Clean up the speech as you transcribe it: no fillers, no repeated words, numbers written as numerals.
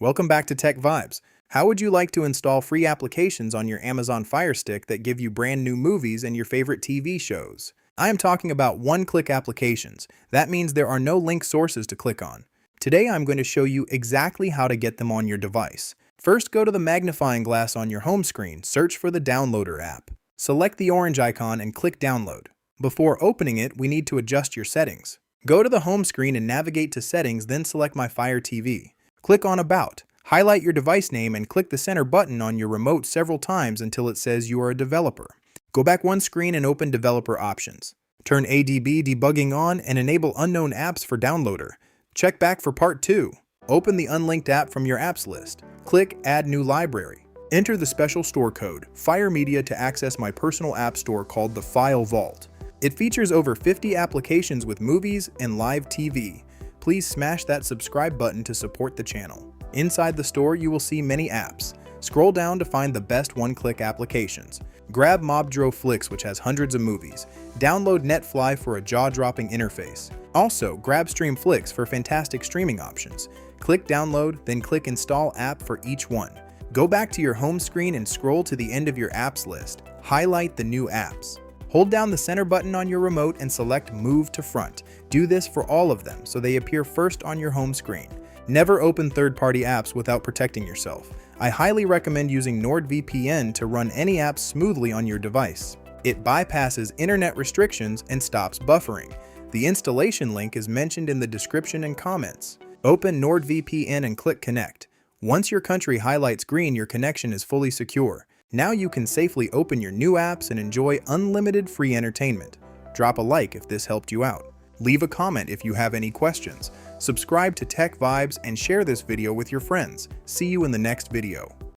Welcome back to TechVibes. How would you like to install free applications on your Amazon FireStick that give you brand new movies and your favorite TV shows? I am talking about one-click applications. That means there are no link sources to click on. Today I'm going to show you exactly how to get them on your device. First, go to the magnifying glass on your home screen, search for the Downloader app. Select the orange icon and click Download. Before opening it, we need to adjust your settings. Go to the home screen and navigate to Settings, then select My Fire TV. Click on About. Highlight your device name and click the center button on your remote several times until it says you are a developer. Go back one screen and open Developer Options. Turn ADB debugging on and enable unknown apps for downloader. Check back for Part 2. Open the unlinked app from your apps list. Click Add New Library. Enter the special store code, Fire Media, to access my personal app store called the File Vault. It features over 50 applications with movies and live TV. Please smash that subscribe button to support the channel. Inside the store, you will see many apps. Scroll down to find the best one-click applications. Grab Mobdro Flix, which has hundreds of movies. Download Netfly for a jaw-dropping interface. Also, grab Streamflix for fantastic streaming options. Click Download, then click Install app for each one. Go back to your home screen and scroll to the end of your apps list. Highlight the new apps. Hold down the center button on your remote and select Move to Front. Do this for all of them so they appear first on your home screen. Never open third-party apps without protecting yourself. I highly recommend using NordVPN to run any apps smoothly on your device. It bypasses internet restrictions and stops buffering. The installation link is mentioned in the description and comments. Open NordVPN and click Connect. Once your country highlights green, your connection is fully secure. Now you can safely open your new apps and enjoy unlimited free entertainment. Drop a like if this helped you out. Leave a comment if you have any questions. Subscribe to TechVibes and share this video with your friends. See you in the next video.